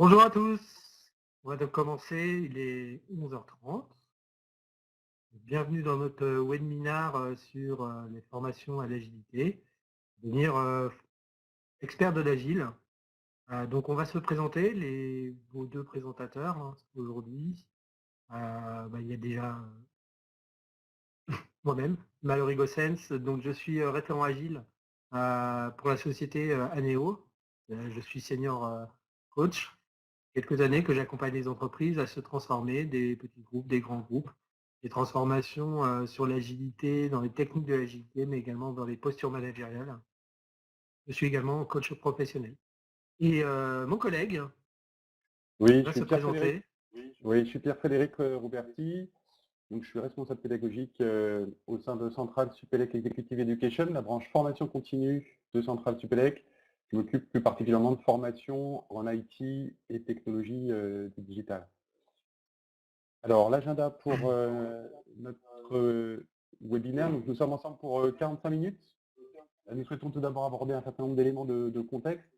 Bonjour à tous, on va donc commencer, il est 11h30. Bienvenue dans notre webinaire sur les formations à l'agilité, devenir expert de l'agile. Donc on va se présenter, vos deux présentateurs aujourd'hui. Il y a déjà moi-même, Mallory Gossens, donc je suis référent agile pour la société Aneo. Je suis senior coach. Quelques années que j'accompagne les entreprises à se transformer, des petits groupes, des grands groupes, des transformations sur l'agilité, dans les techniques de l'agilité, mais également dans les postures managériales. Je suis également coach professionnel. Et mon collègue Oui, je va suis se Pierre-Frédéric. présenter. Oui, je suis Pierre-Frédéric Rouberti. Donc, je suis responsable pédagogique au sein de Centrale Supélec Executive Education, la branche formation continue de Centrale Supélec. Je m'occupe plus particulièrement de formation en IT et technologie du digital. Alors, l'agenda pour notre webinaire, donc nous sommes ensemble pour 45 minutes. Nous souhaitons tout d'abord aborder un certain nombre d'éléments de contexte,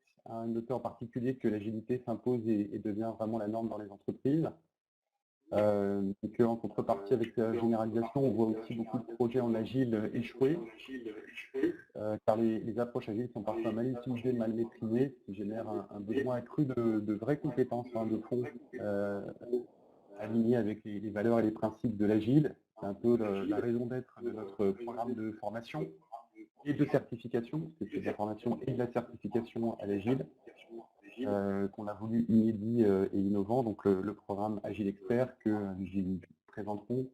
noter en particulier que l'agilité s'impose et devient vraiment la norme dans les entreprises. Et qu'en contrepartie avec la généralisation, on voit aussi beaucoup de projets en agile échouer, car les approches agiles sont parfois mal utilisées, mal maîtrisées, ce qui génère un besoin accru de vraies compétences de fond alignées avec les valeurs et les principes de l'agile. C'est un peu la raison d'être de notre programme de formation et de certification, parce que c'est de la formation et de la certification à l'agile, qu'on a voulu inédit et innovant, donc le programme Agile Expert que nous présenterons.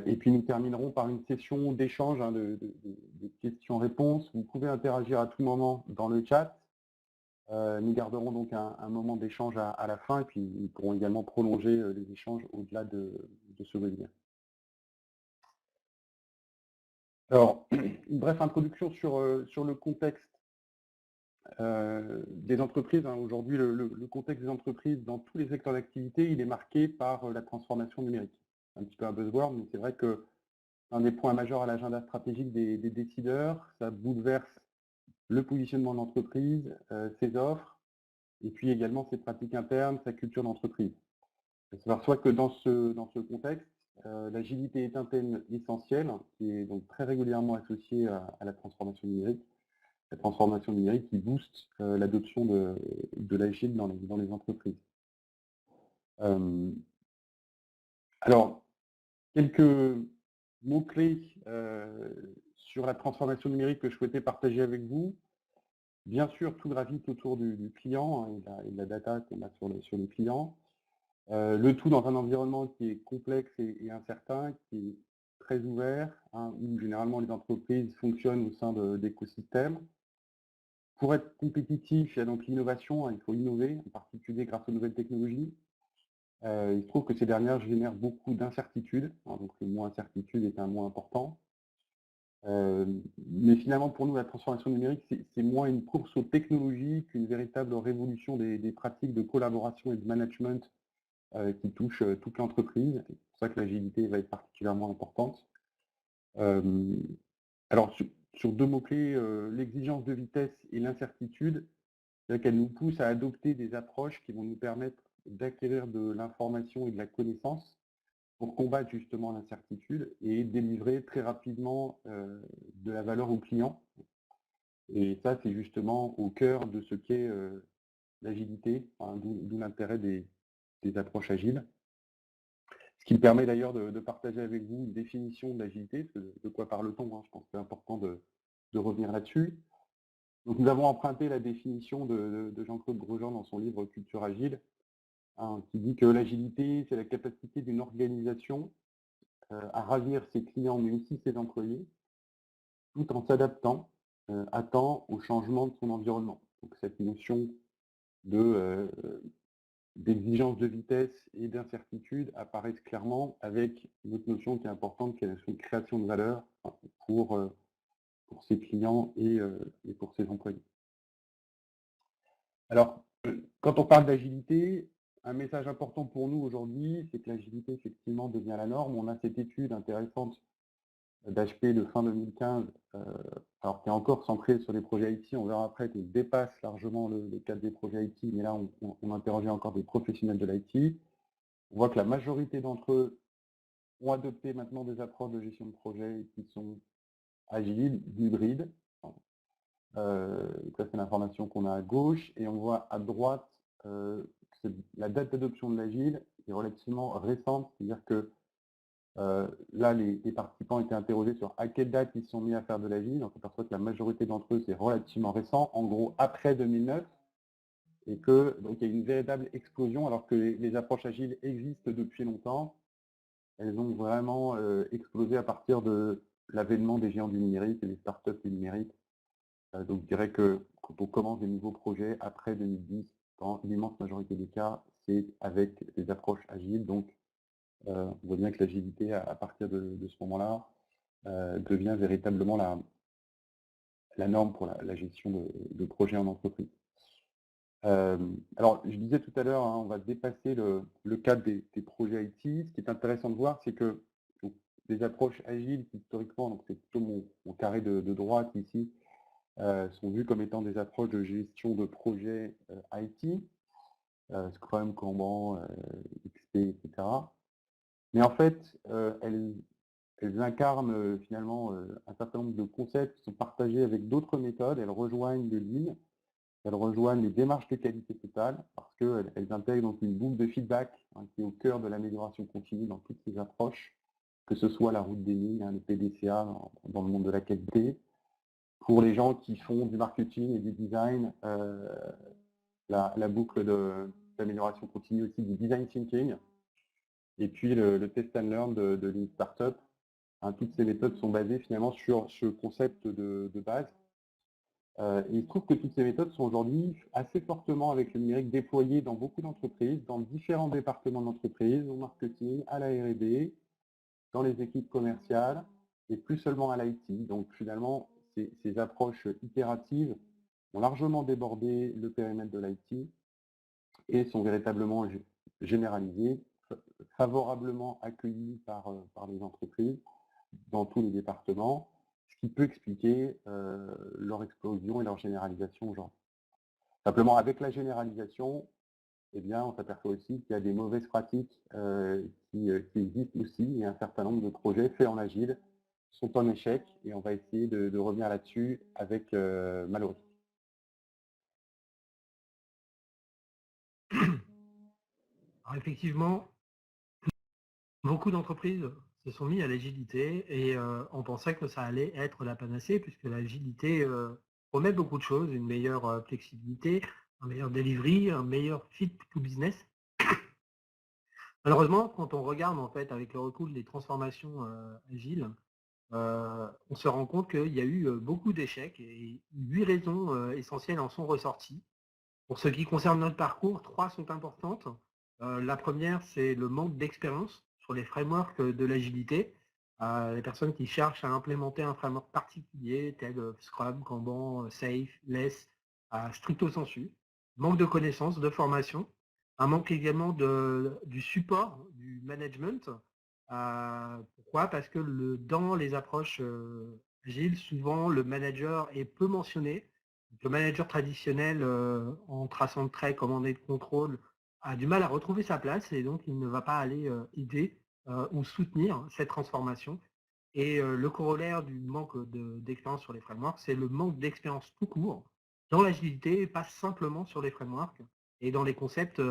Et puis nous terminerons par une session d'échange de questions-réponses. Vous pouvez interagir à tout moment dans le chat. Nous garderons donc un moment d'échange à la fin, et puis nous pourrons également prolonger les échanges au-delà de ce webinaire. Alors, une brève introduction sur le contexte des entreprises. Aujourd'hui, le contexte des entreprises dans tous les secteurs d'activité, il est marqué par la transformation numérique. Un petit peu un buzzword, mais c'est vrai que un des points majeurs à l'agenda stratégique des décideurs, ça bouleverse le positionnement de l'entreprise, ses offres, et puis également ses pratiques internes, sa culture d'entreprise. On s'aperçoit que dans ce contexte, l'agilité est un thème essentiel qui est donc très régulièrement associé à la transformation numérique. La transformation numérique qui booste l'adoption de l'agile dans les entreprises. Alors, quelques mots-clés sur la transformation numérique que je souhaitais partager avec vous. Bien sûr, tout gravite autour du client et de la data qu'on a sur le client. Le tout dans un environnement qui est complexe et incertain, qui est très ouvert, où généralement les entreprises fonctionnent au sein d'écosystèmes. Pour être compétitif, il y a donc l'innovation, il faut innover, en particulier grâce aux nouvelles technologies. Il se trouve que ces dernières génèrent beaucoup d'incertitudes, donc le mot incertitude est un mot important. Mais finalement, pour nous, la transformation numérique, c'est moins une course aux technologies qu'une véritable révolution des pratiques de collaboration et de management qui touchent toute l'entreprise. C'est pour ça que l'agilité va être particulièrement importante. Alors, sur deux mots-clés, l'exigence de vitesse et l'incertitude, c'est qu'elle nous pousse à adopter des approches qui vont nous permettre d'acquérir de l'information et de la connaissance pour combattre justement l'incertitude et délivrer très rapidement de la valeur aux clients. Et ça, c'est justement au cœur de ce qu'est l'agilité, d'où l'intérêt des approches agiles. Ce qui me permet d'ailleurs de partager avec vous une définition de l'agilité, de quoi parle-t-on, je pense que c'est important de revenir là-dessus. Donc nous avons emprunté la définition de Jean-Claude Grosjean dans son livre Culture Agile, qui dit que l'agilité, c'est la capacité d'une organisation à ravir ses clients, mais aussi ses employés, tout en s'adaptant à temps au changement de son environnement. Donc cette notion d'exigence de vitesse et d'incertitude apparaissent clairement avec une autre notion qui est importante, qui est la notion de création de valeur pour ses clients et pour ses employés. Alors, quand on parle d'agilité, un message important pour nous aujourd'hui, c'est que l'agilité effectivement devient la norme. On a cette étude intéressante d'HP de fin 2015, alors qui est encore centré sur les projets IT. On verra après qu'il dépasse largement le cadre des projets IT, mais là, on interrogeait encore des professionnels de l'IT. On voit que la majorité d'entre eux ont adopté maintenant des approches de gestion de projet qui sont agiles, hybrides. Ça, c'est l'information qu'on a à gauche. Et on voit à droite que la date d'adoption de l'agile est relativement récente, c'est-à-dire que là, les participants étaient interrogés sur à quelle date ils sont mis à faire de l'agile. On s'aperçoit que la majorité d'entre eux, c'est relativement récent, en gros après 2009, et que donc il y a une véritable explosion, alors que les approches agiles existent depuis longtemps. Elles ont vraiment explosé à partir de l'avènement des géants du numérique et des startups du numérique. Donc je dirais que quand on commence des nouveaux projets après 2010, dans l'immense majorité des cas, c'est avec des approches agiles. Donc on voit bien que l'agilité, à partir de ce moment-là, devient véritablement la norme pour la gestion de projets en entreprise. Alors, je disais tout à l'heure, on va dépasser le cadre des projets IT. Ce qui est intéressant de voir, c'est que donc, des approches agiles, historiquement, donc c'est plutôt mon carré de droite ici, sont vues comme étant des approches de gestion de projets IT, Scrum, Kanban, XP, etc. Mais en fait, elles incarnent finalement un certain nombre de concepts qui sont partagés avec d'autres méthodes. Elles rejoignent le Lean, elles rejoignent les démarches de qualité totale parce qu'elles intègrent donc une boucle de feedback qui est au cœur de l'amélioration continue dans toutes ces approches, que ce soit la route des lignes, le PDCA dans le monde de la qualité. Pour les gens qui font du marketing et du design, la boucle d'amélioration continue aussi du design thinking, et puis le test and learn de Lean Startup. Toutes ces méthodes sont basées finalement sur ce concept de base. Et il se trouve que toutes ces méthodes sont aujourd'hui assez fortement avec le numérique déployées dans beaucoup d'entreprises, dans différents départements d'entreprise, au marketing, à la R&D, dans les équipes commerciales, et plus seulement à l'IT. Donc finalement, ces approches itératives ont largement débordé le périmètre de l'IT et sont véritablement généralisées, favorablement accueillies par les entreprises dans tous les départements, ce qui peut expliquer leur explosion et leur généralisation aujourd'hui. Simplement, avec la généralisation, eh bien, on s'aperçoit aussi qu'il y a des mauvaises pratiques qui existent aussi, et un certain nombre de projets faits en agile sont en échec, et on va essayer de revenir là-dessus avec Mallory. Alors effectivement, beaucoup d'entreprises se sont mis à l'agilité et on pensait que ça allait être la panacée puisque l'agilité promet beaucoup de choses, une meilleure flexibilité, un meilleur delivery, un meilleur fit to business. Malheureusement, quand on regarde en fait avec le recul des transformations agiles, on se rend compte qu'il y a eu beaucoup d'échecs et 8 raisons essentielles en sont ressorties. Pour ce qui concerne notre parcours, 3 sont importantes. La première, c'est le manque d'expérience sur les frameworks de l'agilité. Les personnes qui cherchent à implémenter un framework particulier, tel Scrum, Kanban, Safe, Less, stricto sensu. Manque de connaissances, de formation. Un manque également du support, du management. Pourquoi? Parce que dans les approches agiles, souvent le manager est peu mentionné. Le manager traditionnel, en traçant de traits, commandé de contrôle, a du mal à retrouver sa place et donc il ne va pas aller aider ou soutenir cette transformation. Et le corollaire du manque d'expérience sur les frameworks, c'est le manque d'expérience tout court dans l'agilité, et pas simplement sur les frameworks et dans les concepts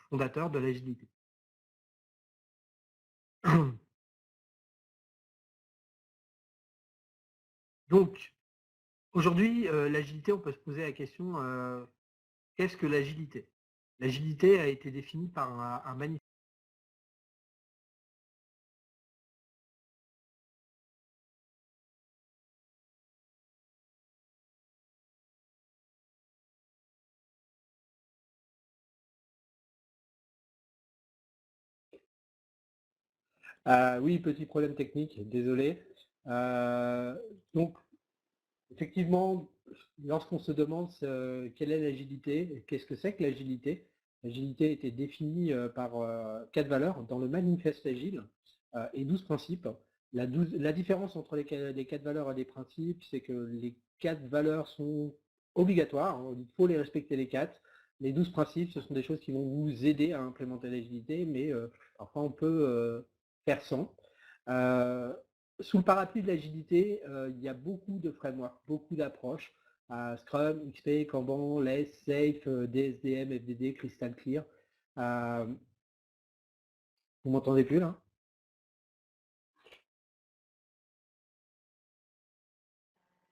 fondateurs de l'agilité. Donc, aujourd'hui, l'agilité, on peut se poser la question, qu'est-ce que l'agilité? L'agilité a été définie par un manifeste. Oui, petit problème technique, désolé. Donc, effectivement, lorsqu'on se demande quelle est l'agilité, qu'est-ce que c'est que l'agilité, l'agilité a été définie par 4 valeurs dans le manifeste agile et 12 principes. La différence entre les 4 valeurs et les principes, c'est que les 4 valeurs sont obligatoires, hein, il faut les respecter les 4. Les 12 principes, ce sont des choses qui vont vous aider à implémenter l'agilité, mais parfois on peut faire sans. Sous le parapluie de l'agilité, il y a beaucoup de frameworks, beaucoup d'approches. Scrum, XP, Kanban, LESS, Safe, DSDM, FDD, Crystal Clear. Vous m'entendez plus là?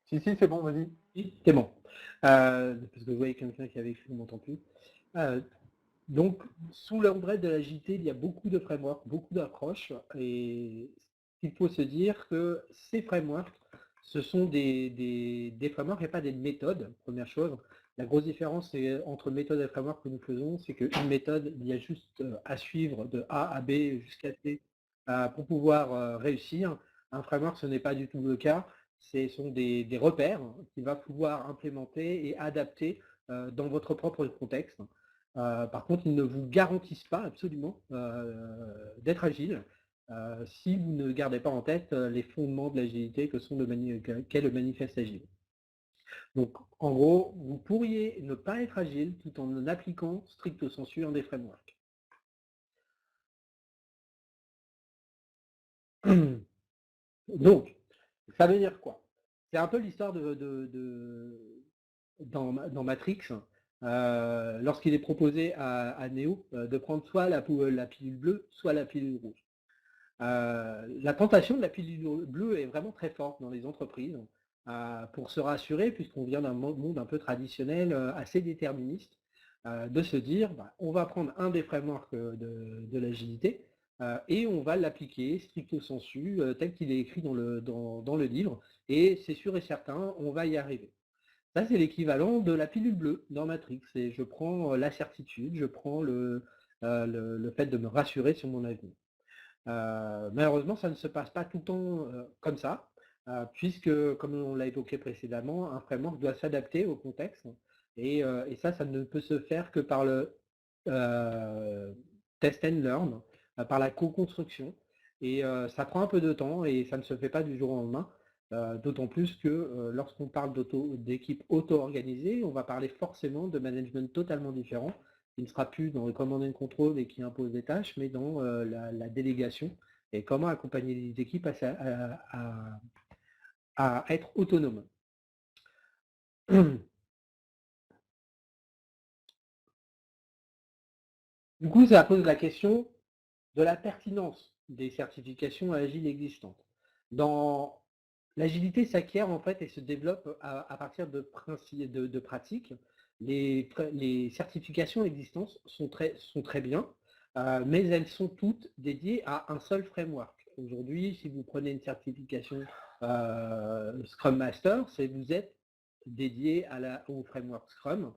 Si, c'est bon, vas-y. C'est bon. Parce que je voyais quelqu'un qui avait écrit, je ne m'entend plus. Donc, sous l'ombrelle de l'agilité, il y a beaucoup de frameworks, beaucoup d'approches. Et il faut se dire que ces frameworks, ce sont des frameworks et pas des méthodes, première chose. La grosse différence entre méthode et framework que nous faisons, c'est qu'une méthode, il y a juste à suivre de A à B jusqu'à C pour pouvoir réussir. Un framework, ce n'est pas du tout le cas. Ce sont des repères qu'il va pouvoir implémenter et adapter dans votre propre contexte. Par contre, ils ne vous garantissent pas absolument d'être agile si vous ne gardez pas en tête les fondements de l'agilité qu'est le manifeste agile. Donc, en gros, vous pourriez ne pas être agile tout en appliquant stricto sensu un des frameworks. Donc, ça veut dire quoi? C'est un peu l'histoire dans Matrix, lorsqu'il est proposé à Neo de prendre soit la pilule bleue, soit la pilule rouge. La tentation de la pilule bleue est vraiment très forte dans les entreprises pour se rassurer, puisqu'on vient d'un monde un peu traditionnel, assez déterministe, de se dire on va prendre un des frameworks de l'agilité et on va l'appliquer stricto sensu, tel qu'il est écrit dans le livre, et c'est sûr et certain, on va y arriver. Ça, c'est l'équivalent de la pilule bleue dans Matrix. Et je prends la certitude, je prends le fait de me rassurer sur mon avenir. Malheureusement, ça ne se passe pas tout le temps comme ça, puisque, comme on l'a évoqué précédemment, un framework doit s'adapter au contexte. Et ça ne peut se faire que par le test and learn, par la co-construction. Et ça prend un peu de temps et ça ne se fait pas du jour au lendemain. D'autant plus que lorsqu'on parle d'équipe auto-organisée, on va parler forcément de management totalement différent, qui ne sera plus dans le command and control et qui impose des tâches, mais dans la délégation et comment accompagner les équipes à être autonomes. Du coup, ça pose la question de la pertinence des certifications agiles existantes. Dans l'agilité s'acquiert en fait et se développe à partir de pratiques. Les certifications existantes sont très bien, mais elles sont toutes dédiées à un seul framework. Aujourd'hui, si vous prenez une certification Scrum Master, vous êtes dédié au framework Scrum.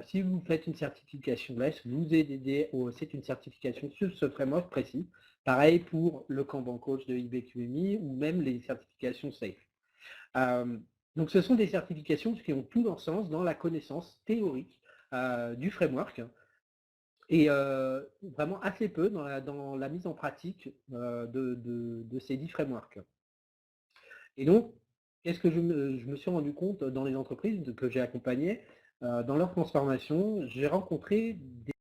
Si vous faites une certification LESS, c'est une certification sur ce framework précis. Pareil pour le Kanban Coach de IBQMI ou même les certifications SAFe. Donc ce sont des certifications qui ont tout leur sens dans la connaissance théorique du framework et vraiment assez peu dans la mise en pratique de ces 10 frameworks. Et donc, qu'est-ce que je me suis rendu compte dans les entreprises que j'ai accompagnées, dans leur transformation, j'ai rencontré des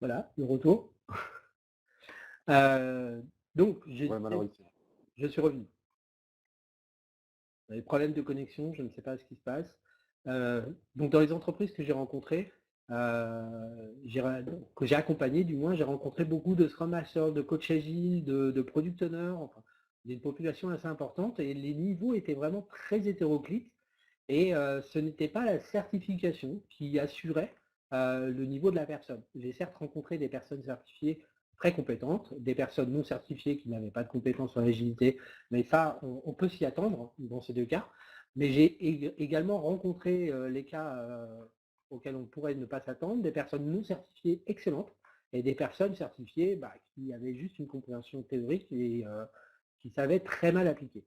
voilà, le retour. Donc, je suis revenu. Des problèmes de connexion, je ne sais pas ce qui se passe. Donc, dans les entreprises que j'ai rencontrées, que j'ai accompagnées, du moins, j'ai rencontré beaucoup de Scrum Masters, de coach agile, de Product Owner, enfin, d'une population assez importante et les niveaux étaient vraiment très hétéroclites et ce n'était pas la certification qui assurait le niveau de la personne. J'ai certes rencontré des personnes certifiées très compétentes, des personnes non certifiées qui n'avaient pas de compétences en agilité, mais ça, on peut s'y attendre dans ces deux cas. Mais j'ai également rencontré les cas auxquels on pourrait ne pas s'attendre, des personnes non certifiées excellentes et des personnes certifiées qui avaient juste une compréhension théorique et qui savaient très mal appliquer.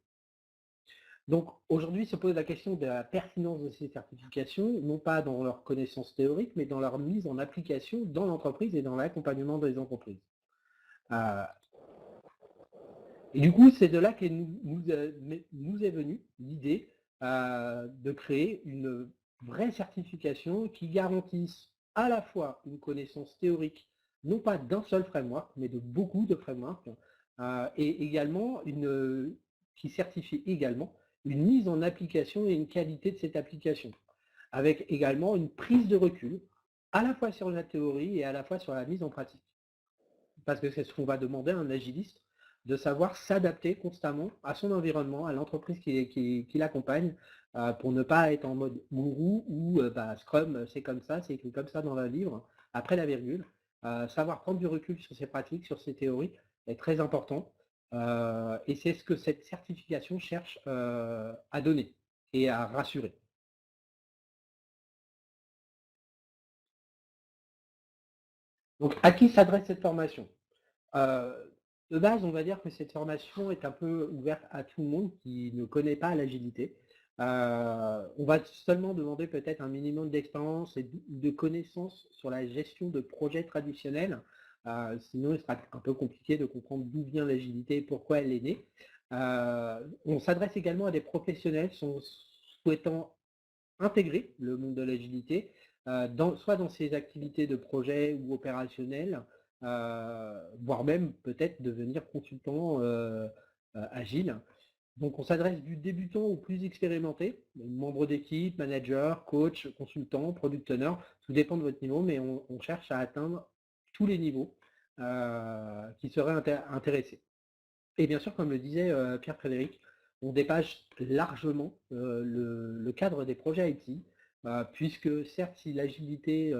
Donc aujourd'hui se pose la question de la pertinence de ces certifications, non pas dans leur connaissance théorique, mais dans leur mise en application dans l'entreprise et dans l'accompagnement des entreprises. Et du coup, c'est de là que nous est venue l'idée de créer une vraie certification qui garantisse à la fois une connaissance théorique, non pas d'un seul framework, mais de beaucoup de frameworks, et également qui certifie également une mise en application et une qualité de cette application, avec également une prise de recul, à la fois sur la théorie et à la fois sur la mise en pratique. Parce que c'est ce qu'on va demander à un agiliste, de savoir s'adapter constamment à son environnement, à l'entreprise qui l'accompagne, pour ne pas être en mode gourou ou Scrum, c'est comme ça, c'est écrit comme ça dans le livre, après la virgule. Savoir prendre du recul sur ses pratiques, sur ses théories, est très important. Et c'est ce que cette certification cherche à donner et à rassurer. Donc, à qui s'adresse cette formation? De base, on va dire que cette formation est un peu ouverte à tout le monde qui ne connaît pas l'agilité. On va seulement demander peut-être un minimum d'expérience et de connaissances sur la gestion de projets traditionnels. Sinon, il sera un peu compliqué de comprendre d'où vient l'agilité et pourquoi elle est née. On s'adresse également à des professionnels souhaitant intégrer le monde de l'agilité, soit dans ses activités de projet ou opérationnelles, voire même peut-être devenir consultant agile. Donc on s'adresse du débutant au plus expérimenté, membre d'équipe, manager, coach, consultant, product owner, tout dépend de votre niveau, mais on cherche à atteindre tous les niveaux qui seraient intéressés. Et bien sûr, comme le disait Pierre-Frédéric, on dépasse largement le cadre des projets IT, puisque certes, si l'agilité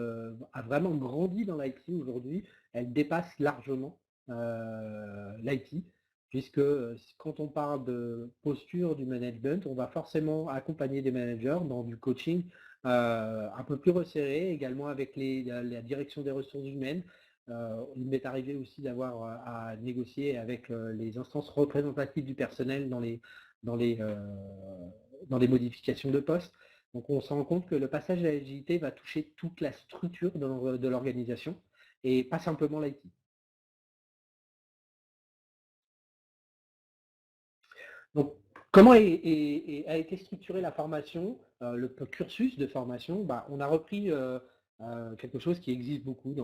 a vraiment grandi dans l'IT aujourd'hui, elle dépasse largement l'IT, puisque quand on parle de posture du management, on va forcément accompagner des managers dans du coaching un peu plus resserré, également avec la direction des ressources humaines. Il m'est arrivé aussi d'avoir à négocier avec les instances représentatives du personnel dans les modifications de poste. Donc on se rend compte que le passage à l'agilité va toucher toute la structure de l'organisation et pas simplement l'IT. Donc, comment a été structurée la formation, le cursus de formation? On a repris quelque chose qui existe beaucoup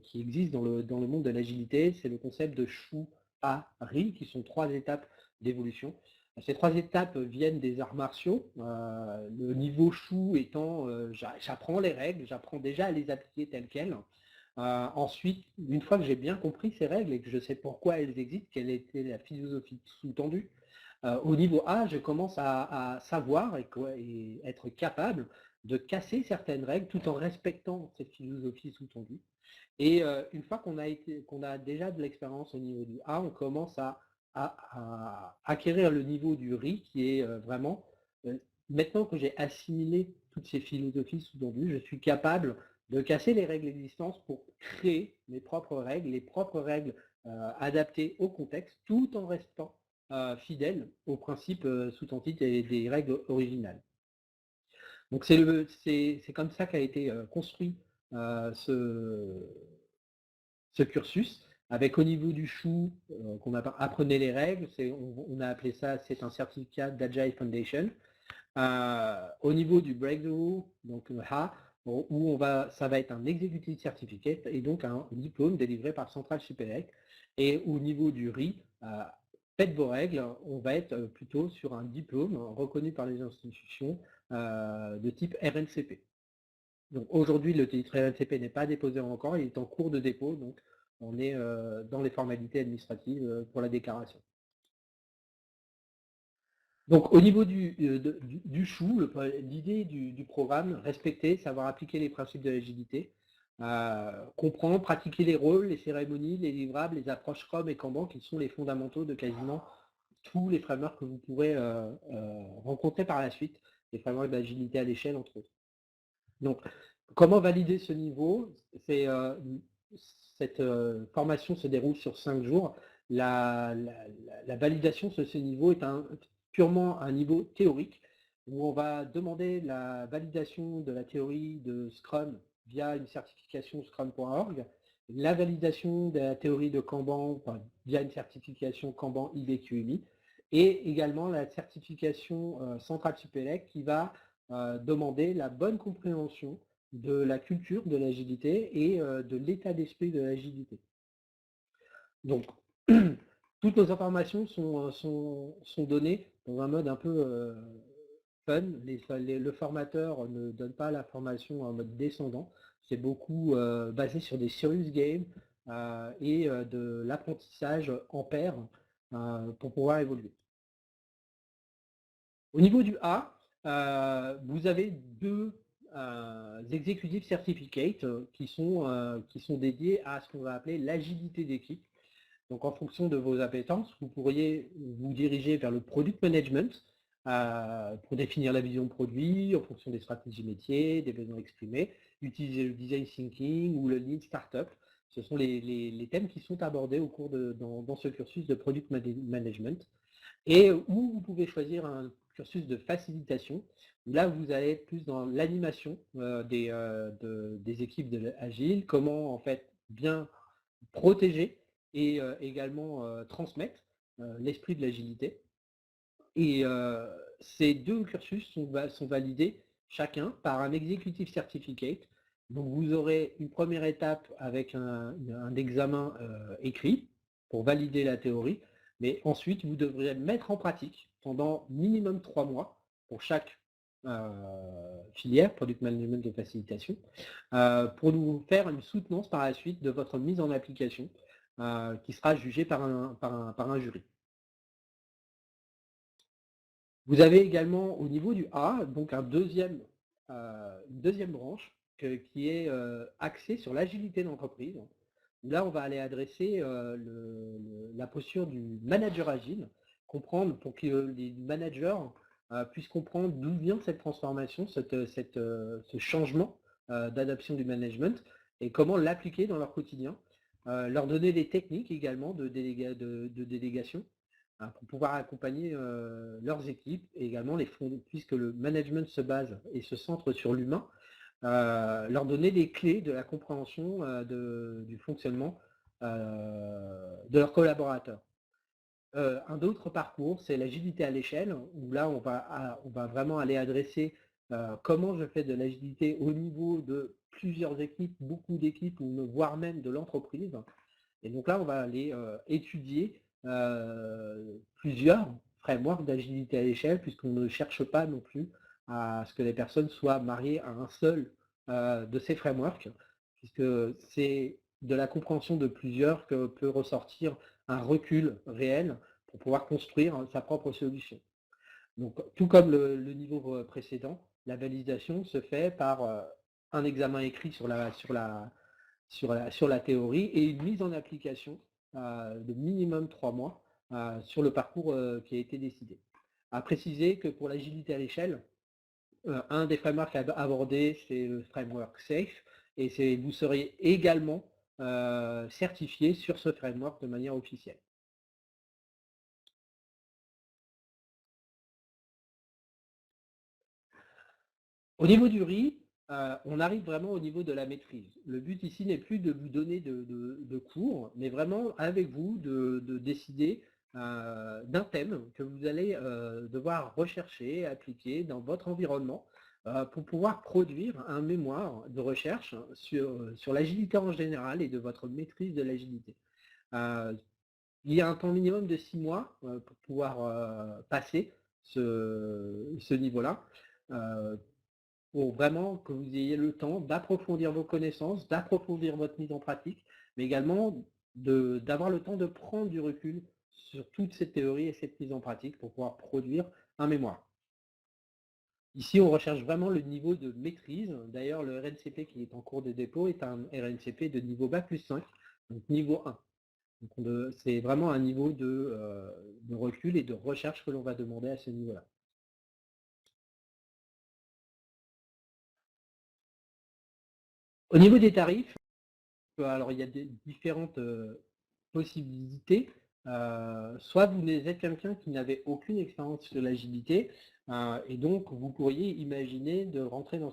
qui existe dans le monde de l'agilité, c'est le concept de chou à ri, qui sont 3 étapes d'évolution. Ces 3 étapes viennent des arts martiaux. Le niveau chou étant, j'apprends les règles, j'apprends déjà à les appliquer telles quelles. Ensuite, une fois que j'ai bien compris ces règles et que je sais pourquoi elles existent, quelle était la philosophie sous-tendue, au niveau A, je commence à savoir et être capable de casser certaines règles tout en respectant cette philosophie sous-tendue. Et une fois qu'on a déjà de l'expérience au niveau du A, on commence à acquérir le niveau du RI qui est vraiment, maintenant que j'ai assimilé toutes ces philosophies sous-tendues, je suis capable de casser les règles existantes pour créer mes propres règles, les propres règles adaptées au contexte, tout en restant fidèle aux principes sous-tendus des règles originales. Donc c'est comme ça qu'a été construit ce cursus, avec au niveau du chou, qu'on apprenait les règles, on a appelé ça, c'est un certificat d'Agile Foundation. Au niveau du breakthrough, donc le A, où ça va être un executive certificate et donc un diplôme délivré par Central Supélec. Et au niveau du RI, faites vos règles, on va être plutôt sur un diplôme reconnu par les institutions de type RNCP. Donc aujourd'hui, le titre RNCP n'est pas déposé encore, il est en cours de dépôt, donc on est dans les formalités administratives pour la déclaration. Donc au niveau du chou, l'idée du programme, respecter, savoir appliquer les principes de l'agilité, comprendre, pratiquer les rôles, les cérémonies, les livrables, les approches Scrum et Kanban, qui sont les fondamentaux de quasiment tous les frameworks que vous pourrez rencontrer par la suite, les frameworks d'agilité à l'échelle entre autres. Donc comment valider ce niveau? Cette formation se déroule sur 5 jours. La validation de ce niveau est purement un niveau théorique où on va demander la validation de la théorie de Scrum via une certification scrum.org, la validation de la théorie de Kanban via une certification Kanban IBQMI et également la certification Centrale Supélec qui va demander la bonne compréhension de la culture de l'agilité et de l'état d'esprit de l'agilité. Donc, toutes nos informations sont données dans un mode un peu fun. Le formateur ne donne pas la formation en mode descendant. C'est beaucoup basé sur des serious games et de l'apprentissage en paire pour pouvoir évoluer. Au niveau du A, vous avez deux executive certificates qui sont dédiés à ce qu'on va appeler l'agilité d'équipe. Donc en fonction de vos appétences, vous pourriez vous diriger vers le product management pour définir la vision de produit en fonction des stratégies métiers, des besoins exprimés, utiliser le design thinking ou le lean startup. Ce sont les thèmes qui sont abordés au cours dans ce cursus de product management. Et où vous pouvez choisir un cursus de facilitation. Là, vous allez être plus dans l'animation des équipes agiles, comment en fait bien protéger et également transmettre l'esprit de l'agilité. Et ces deux cursus sont validés chacun par un executive certificate. Donc vous aurez une première étape avec un examen écrit pour valider la théorie, mais ensuite vous devrez mettre en pratique pendant minimum 3 mois pour chaque filière, product management et facilitation, pour nous faire une soutenance par la suite de votre mise en application qui sera jugée par un jury. Vous avez également au niveau du A, donc une deuxième branche qui est axée sur l'agilité d'entreprise. Là, on va aller adresser la posture du manager agile, comprendre pour que les managers puissent comprendre d'où vient cette transformation, ce changement d'adaptation du management et comment l'appliquer dans leur quotidien. Leur donner des techniques également de délégation pour pouvoir accompagner leurs équipes et également puisque le management se base et se centre sur l'humain, leur donner les clés de la compréhension du fonctionnement de leurs collaborateurs. Un autre parcours, c'est l'agilité à l'échelle, où là on va vraiment aller adresser comment je fais de l'agilité au niveau de plusieurs équipes, beaucoup d'équipes, voire même de l'entreprise. Et donc là, on va aller étudier plusieurs frameworks d'agilité à l'échelle, puisqu'on ne cherche pas non plus à ce que les personnes soient mariées à un seul de ces frameworks, puisque c'est de la compréhension de plusieurs que peut ressortir un recul réel pour pouvoir construire sa propre solution. Donc, tout comme le niveau précédent, la validation se fait par un examen écrit sur la théorie et une mise en application de minimum 3 mois sur le parcours qui a été décidé. À préciser que pour l'agilité à l'échelle, un des frameworks à aborder, c'est le framework SAFe, et vous serez également certifié sur ce framework de manière officielle. Au niveau du RI, on arrive vraiment au niveau de la maîtrise. Le but ici n'est plus de vous donner de cours, mais vraiment avec vous de décider d'un thème que vous allez devoir rechercher, appliquer dans votre environnement pour pouvoir produire un mémoire de recherche sur l'agilité en général et de votre maîtrise de l'agilité. Il y a un temps minimum de 6 mois pour pouvoir passer ce niveau-là. Pour vraiment que vous ayez le temps d'approfondir vos connaissances, d'approfondir votre mise en pratique, mais également d'avoir le temps de prendre du recul sur toutes ces théories et cette mise en pratique pour pouvoir produire un mémoire. Ici, on recherche vraiment le niveau de maîtrise. D'ailleurs, le RNCP qui est en cours de dépôt est un RNCP de niveau Bac+5, donc niveau 1. C'est vraiment un niveau de recul et de recherche que l'on va demander à ce niveau-là. Au niveau des tarifs, alors il y a différentes possibilités. Soit vous êtes quelqu'un qui n'avait aucune expérience sur l'agilité, et donc vous pourriez imaginer de rentrer dans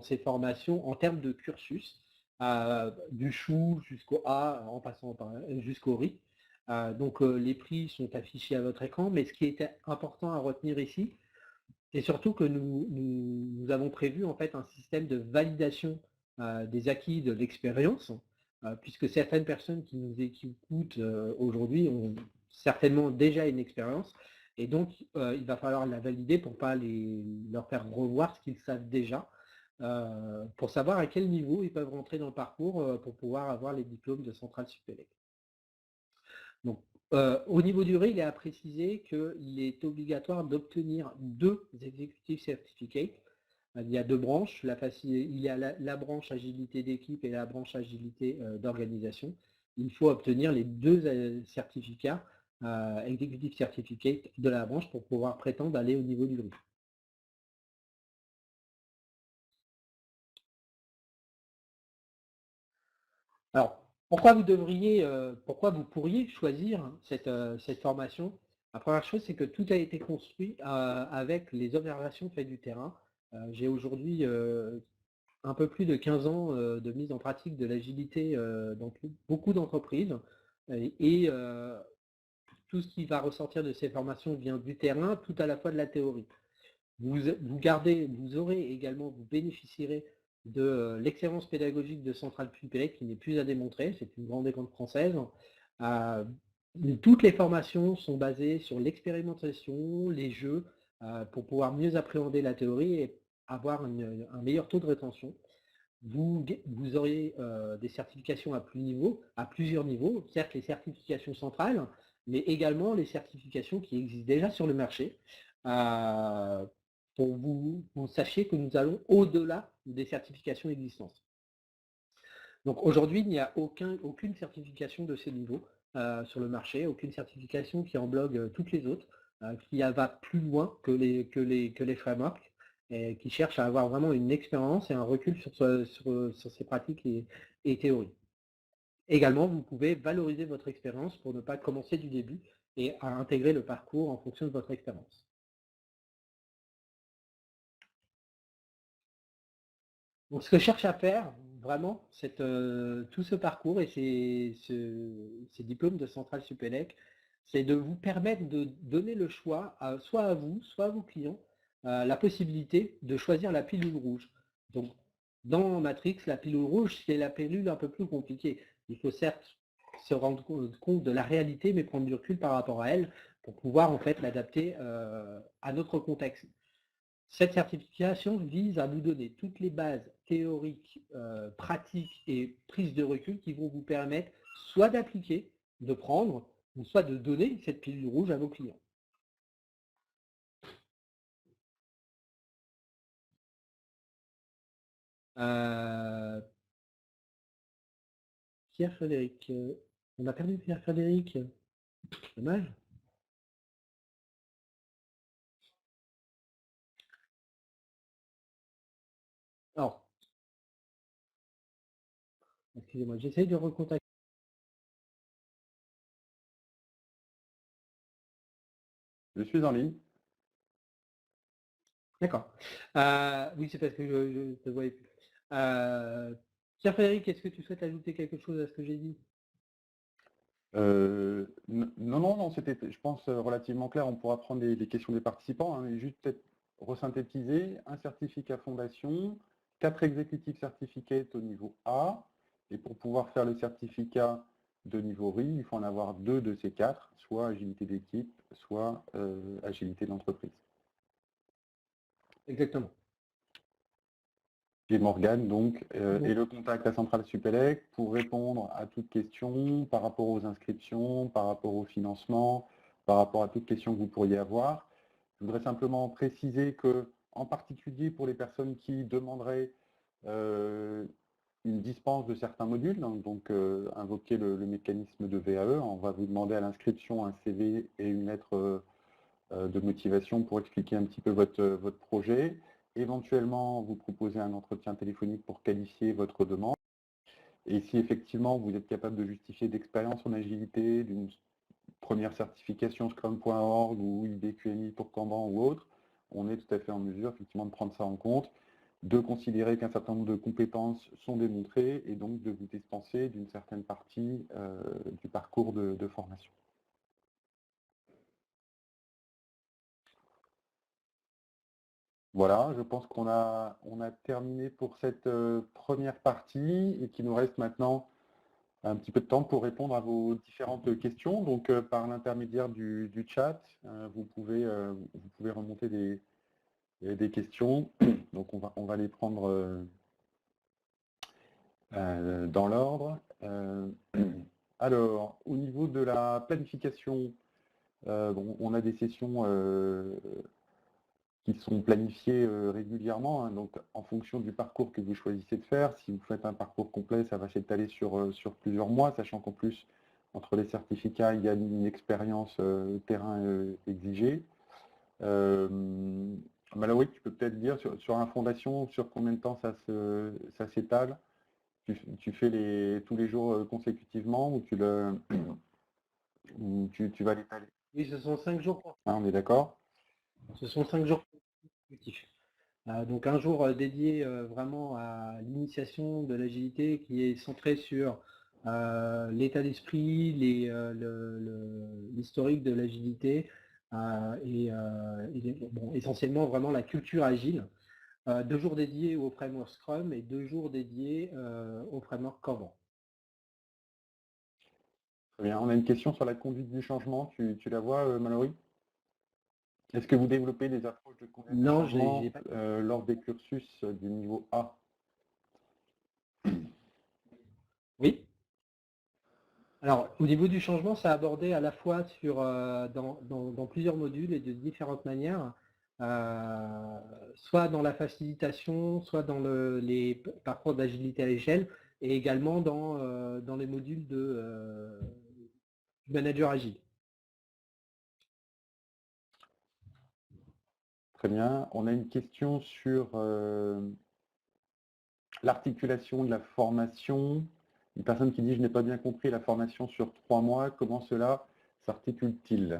ces formations en termes de cursus, du chou jusqu'au A, en passant jusqu'au riz. Donc les prix sont affichés à votre écran, mais ce qui était important à retenir ici, c'est surtout que nous avons prévu en fait un système de validation des acquis de l'expérience, puisque certaines personnes qui nous écoutent aujourd'hui ont certainement déjà une expérience, et donc il va falloir la valider pour ne pas leur faire revoir ce qu'ils savent déjà, pour savoir à quel niveau ils peuvent rentrer dans le parcours pour pouvoir avoir les diplômes de Centrale Supélec. Donc, au niveau du RIG, il est à préciser qu'il est obligatoire d'obtenir 2 executive certificates. Il y a 2 branches, il y a la branche agilité d'équipe et la branche agilité d'organisation. Il faut obtenir les 2 certificats, executive certificate de la branche pour pouvoir prétendre aller au niveau du RIG. Alors, pourquoi vous pourriez choisir cette formation? La première chose, c'est que tout a été construit avec les observations faites du terrain. J'ai aujourd'hui un peu plus de 15 ans de mise en pratique de l'agilité dans beaucoup d'entreprises. Et tout ce qui va ressortir de ces formations vient du terrain, tout à la fois de la théorie. Vous bénéficierez de l'excellence pédagogique de Centrale Supélec qui n'est plus à démontrer, c'est une grande école française. Toutes les formations sont basées sur l'expérimentation, les jeux, pour pouvoir mieux appréhender la théorie et avoir un meilleur taux de rétention. Vous aurez des certifications à plusieurs niveaux, certes les certifications centrales, mais également les certifications qui existent déjà sur le marché, pour vous sachiez que nous allons au-delà des certifications existantes. Donc aujourd'hui, il n'y a aucune certification de ces niveaux sur le marché, aucune certification qui englobe toutes les autres, qui va plus loin que les frameworks, et qui cherchent à avoir vraiment une expérience et un recul sur ces pratiques et théories. Également, vous pouvez valoriser votre expérience pour ne pas commencer du début et à intégrer le parcours en fonction de votre expérience. Donc ce que je cherche à faire, vraiment, tout ce parcours et ces diplômes de Centrale Supélec, c'est de vous permettre de donner le choix, soit à vous, soit à vos clients, la possibilité de choisir la pilule rouge. Donc, dans Matrix, la pilule rouge, c'est la pilule un peu plus compliquée. Il faut certes se rendre compte de la réalité, mais prendre du recul par rapport à elle pour pouvoir en fait l'adapter à notre contexte. Cette certification vise à vous donner toutes les bases théoriques, pratiques et prises de recul qui vont vous permettre soit d'appliquer, de prendre, ou soit de donner cette pilule rouge à vos clients. Pierre-Frédéric, on a perdu Pierre-Frédéric, dommage. Alors, excusez-moi, j'essaye de recontacter. Je suis en ligne. D'accord. Oui, c'est parce que je ne te voyais plus. Pierre-Frédéric, est-ce que tu souhaites ajouter quelque chose à ce que j'ai dit? Non, c'était, je pense, relativement clair. On pourra prendre les questions des participants, hein, et juste peut-être resynthétiser, un certificat fondation, 4 executive certificates au niveau A, et pour pouvoir faire le certificat de niveau RI, il faut en avoir 2 de ces 4, soit agilité d'équipe, soit agilité d'entreprise. Exactement. Et Morgane, donc, et le contact à Centrale Supélec pour répondre à toute question par rapport aux inscriptions, par rapport au financement, par rapport à toute question que vous pourriez avoir. Je voudrais simplement préciser que, en particulier pour les personnes qui demanderaient une dispense de certains modules, donc invoquer le mécanisme de VAE, on va vous demander à l'inscription un CV et une lettre de motivation pour expliquer un petit peu votre projet. Éventuellement, vous proposer un entretien téléphonique pour qualifier votre demande. Et si effectivement vous êtes capable de justifier d'expérience en agilité, d'une première certification Scrum.org ou IBQMI pour Kanban ou autre, on est tout à fait en mesure effectivement de prendre ça en compte, de considérer qu'un certain nombre de compétences sont démontrées et donc de vous dispenser d'une certaine partie du parcours de formation. Voilà, je pense qu'on a terminé pour cette première partie et qu'il nous reste maintenant un petit peu de temps pour répondre à vos différentes questions. Donc par l'intermédiaire du chat, vous pouvez remonter des questions. Donc on va les prendre dans l'ordre. Alors, au niveau de la planification, on a des sessions qui sont planifiées régulièrement, hein, donc en fonction du parcours que vous choisissez de faire. Si vous faites un parcours complet, ça va s'étaler sur plusieurs mois, sachant qu'en plus, entre les certificats, il y a une expérience terrain exigée. Mallory, tu peux peut-être dire sur un fondation, sur combien de temps ça s'étale? Tu fais tous les jours consécutivement ou tu vas l'étaler? Oui, ce sont 5 jours. Ah, on est d'accord? Ce sont 5 jours consécutifs. Donc un jour dédié vraiment à l'initiation de l'agilité qui est centré sur l'état d'esprit, l'historique de l'agilité essentiellement vraiment la culture agile. 2 jours dédiés au framework Scrum et 2 jours dédiés au framework Kanban. Très bien. On a une question sur la conduite du changement. Tu la vois, Mallory? Est-ce que vous développez des approches de conduite du changement lors des cursus du niveau A? Oui. Alors, au niveau du changement, ça a abordé à la fois dans plusieurs modules et de différentes manières, soit dans la facilitation, soit dans les parcours d'agilité à l'échelle, et également dans les modules du manager agile. Très bien. On a une question sur l'articulation de la formation. Une personne qui dit « Je n'ai pas bien compris la formation sur 3 mois. Comment cela s'articule-t-il »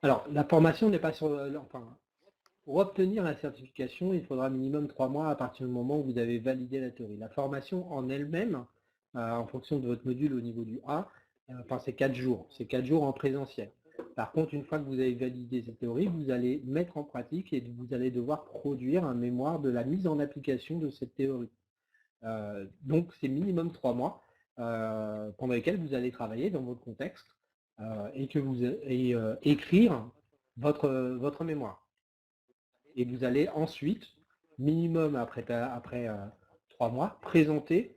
Alors, la formation n'est pas sur... Pour obtenir la certification, il faudra minimum 3 mois à partir du moment où vous avez validé la théorie. La formation en elle-même, en fonction de votre module au niveau du A, c'est 4 jours. C'est 4 jours en présentiel. Par contre, une fois que vous avez validé cette théorie, vous allez mettre en pratique et vous allez devoir produire un mémoire de la mise en application de cette théorie. Donc, c'est minimum 3 mois pendant lesquels vous allez travailler dans votre contexte et écrire votre mémoire. Et vous allez ensuite, minimum après 3 mois, présenter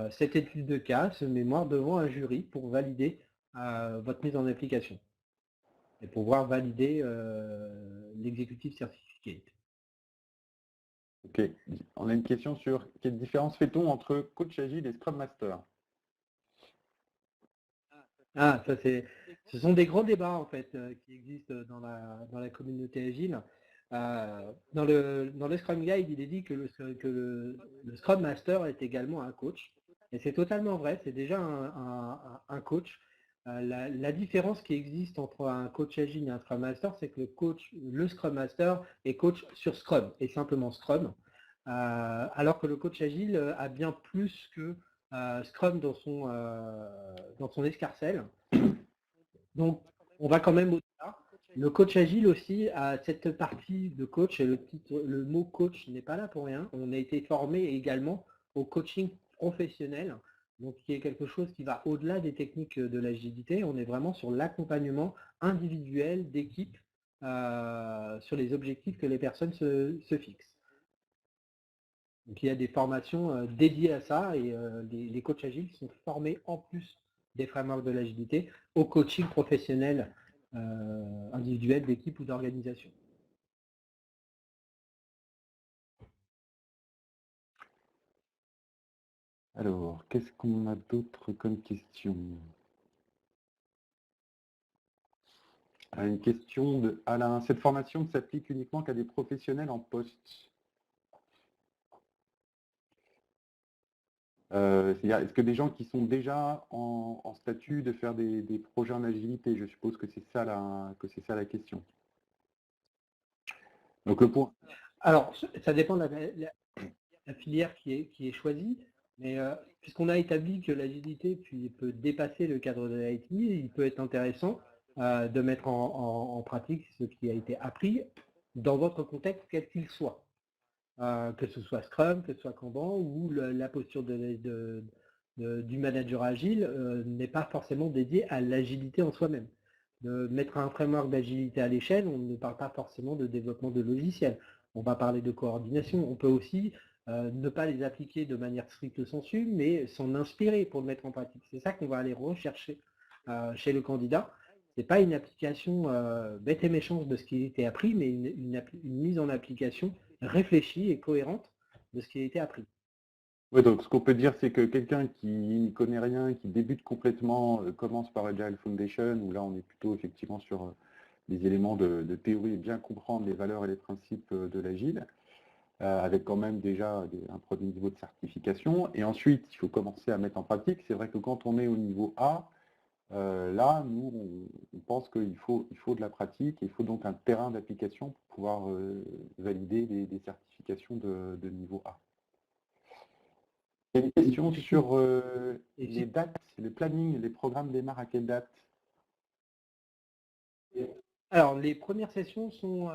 cette étude de cas, ce mémoire devant un jury pour valider votre mise en application et pouvoir valider l'executive certificate. Ok. On a une question sur quelle différence fait-on entre coach agile et Scrum Master? Ah, ce sont des grands débats en fait qui existent dans la communauté agile. Dans le Scrum Guide, il est dit que le Scrum Master est également un coach. Et c'est totalement vrai, c'est déjà un coach. La différence qui existe entre un coach agile et un Scrum Master, c'est que le Scrum Master est coach sur Scrum, et simplement Scrum. Alors que le coach agile a bien plus que Scrum dans son escarcelle. Donc, on va quand même au-delà. Le coach agile aussi a cette partie de coach, et le mot coach n'est pas là pour rien. On a été formé également au coaching professionnel, donc qui est quelque chose qui va au-delà des techniques de l'agilité. On est vraiment sur l'accompagnement individuel d'équipe sur les objectifs que les personnes se fixent. Donc il y a des formations dédiées à ça et les coachs agiles sont formés en plus des frameworks de l'agilité au coaching professionnel individuel d'équipe ou d'organisation. Alors, qu'est-ce qu'on a d'autre comme question? Une question de Alain. Cette formation ne s'applique uniquement qu'à des professionnels en poste. C'est-à-dire, est-ce que des gens qui sont déjà en statut de faire des projets en agilité, je suppose que c'est ça la question. Donc le point. Alors, ça dépend de la filière qui est choisie, mais puisqu'on a établi que l'agilité peut dépasser le cadre de l'IT, il peut être intéressant de mettre en pratique ce qui a été appris dans votre contexte, quel qu'il soit. Que ce soit Scrum, que ce soit Kanban, ou la posture du manager agile n'est pas forcément dédiée à l'agilité en soi-même. De mettre un framework d'agilité à l'échelle, on ne parle pas forcément de développement de logiciels. On va parler de coordination. On peut aussi ne pas les appliquer de manière stricte sensu, mais s'en inspirer pour le mettre en pratique. C'est ça qu'on va aller rechercher chez le candidat. Ce n'est pas une application bête et méchante de ce qui a été appris, mais une mise en application réfléchie et cohérente de ce qui a été appris. Oui, donc ce qu'on peut dire, c'est que quelqu'un qui n'y connaît rien, qui débute complètement, commence par Agile Foundation, où là on est plutôt effectivement sur des éléments de théorie et bien comprendre les valeurs et les principes de l'agile, avec quand même déjà un premier niveau de certification. Et ensuite, il faut commencer à mettre en pratique. C'est vrai que quand on est au niveau A, là, nous, on pense qu'il faut de la pratique, et il faut donc un terrain d'application pour pouvoir valider des certifications de niveau A. Il y a une question sur les dates, le planning, les programmes démarrent à quelle date? Alors, les premières sessions sont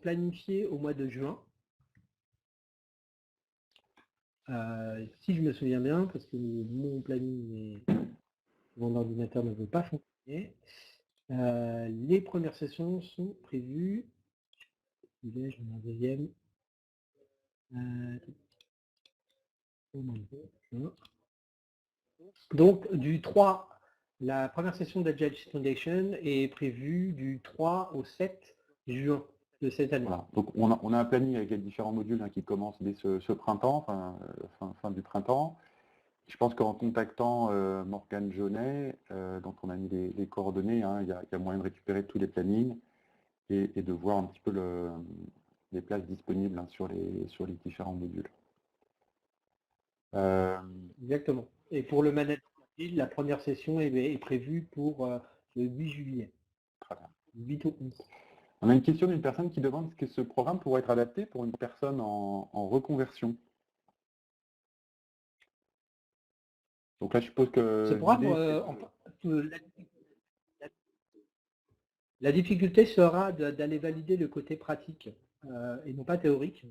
planifiées au mois de juin. Si je me souviens bien, parce que mon planning, mon ordinateur ne veut pas fonctionner, les premières sessions sont prévues. Je m'en deuxième. Donc, du 3, la première session d'Agile Foundation est prévue du 3 au 7 juin de cette année. Voilà. Donc, on a un planning avec les différents modules qui commencent dès ce printemps, fin du printemps. Je pense qu'en contactant Morgane Jaunet, dont on a mis les coordonnées, il y a moyen de récupérer tous les plannings et de voir un petit peu les places disponibles sur les différents modules. Exactement. Et pour le management, la première session est prévue pour le 8 juillet. Très bien. 8 au 11. On a une question d'une personne qui demande est-ce que ce programme pourrait être adapté pour une personne en reconversion. Donc là, je suppose que Ce programme, la difficulté sera d'aller valider le côté pratique et non pas théorique.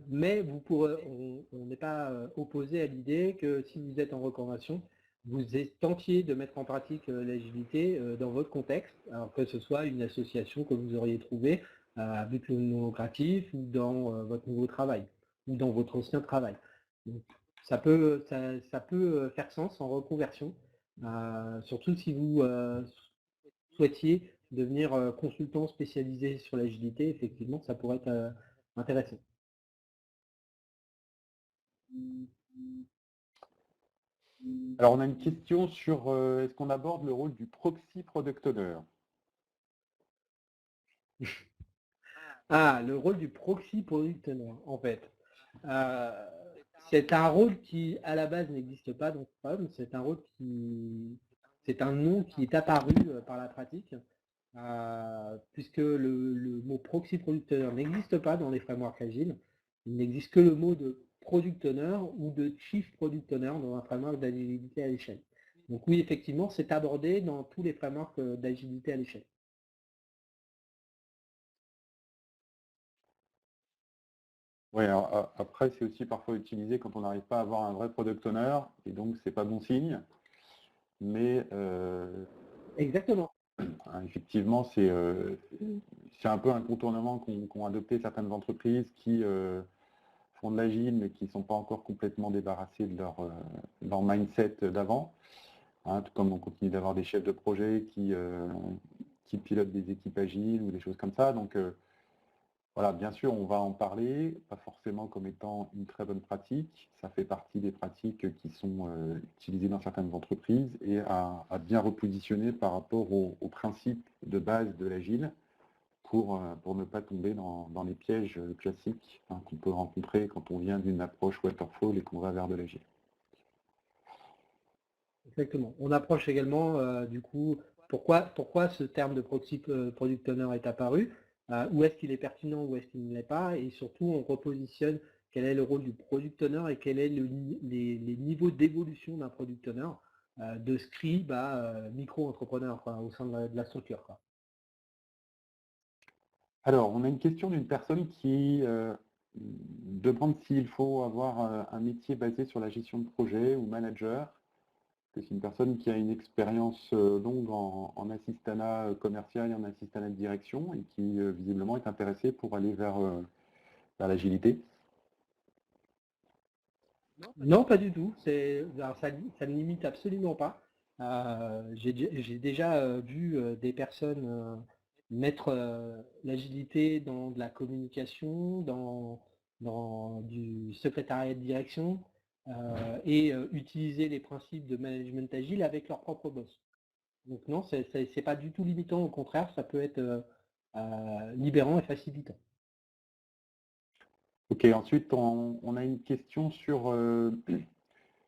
Mais on n'est pas opposé à l'idée que si vous êtes en reconversion, vous tentiez de mettre en pratique l'agilité dans votre contexte, alors que ce soit une association que vous auriez trouvée à but non lucratif ou dans votre nouveau travail ou dans votre ancien travail. Donc, ça peut faire sens en reconversion, surtout si vous souhaitiez devenir consultant spécialisé sur l'agilité. Effectivement, ça pourrait être intéressant. Alors, on a une question sur est-ce qu'on aborde le rôle du proxy product owner? Ah, le rôle du proxy product owner, en fait. C'est un rôle qui, à la base, n'existe pas dans Scrum. C'est un nom qui est apparu par la pratique, puisque le mot proxy product owner n'existe pas dans les frameworks agiles. Il n'existe que le mot de product owner ou de chief product owner dans un framework d'agilité à l'échelle. Donc oui, effectivement, c'est abordé dans tous les frameworks d'agilité à l'échelle. Oui, alors après, c'est aussi parfois utilisé quand on n'arrive pas à avoir un vrai product owner, et donc c'est pas bon signe. Mais Exactement. Effectivement, c'est un peu un contournement qu'ont adopté certaines entreprises qui font de l'agile, mais qui ne sont pas encore complètement débarrassés de leur mindset d'avant. Hein, tout comme on continue d'avoir des chefs de projet qui pilotent des équipes agiles ou des choses comme ça. Donc voilà, bien sûr, on va en parler, pas forcément comme étant une très bonne pratique. Ça fait partie des pratiques qui sont utilisées dans certaines entreprises et à bien repositionner par rapport aux principes de base de l'agile pour ne pas tomber dans les pièges classiques qu'on peut rencontrer quand on vient d'une approche waterfall et qu'on va vers de l'agile. Exactement. On approche également, du coup, pourquoi ce terme de proxy product owner est apparu, où est-ce qu'il est pertinent, où est-ce qu'il ne l'est pas, et surtout on repositionne quel est le rôle du product owner et quel est les niveaux d'évolution d'un product owner, de scribe à micro-entrepreneur au sein de la structure. Alors, on a une question d'une personne qui demande s'il faut avoir un métier basé sur la gestion de projet ou manager. C'est une personne qui a une expérience longue en assistanat commercial et en assistanat de direction et qui visiblement est intéressée pour aller vers l'agilité. Non, pas du tout. Alors, ça ne limite absolument pas. J'ai déjà vu des personnes mettre l'agilité dans de la communication, dans du secrétariat de direction et utiliser les principes de management agile avec leur propre boss. Donc non, c'est pas du tout limitant, au contraire, ça peut être libérant et facilitant. Ok, ensuite on a une question sur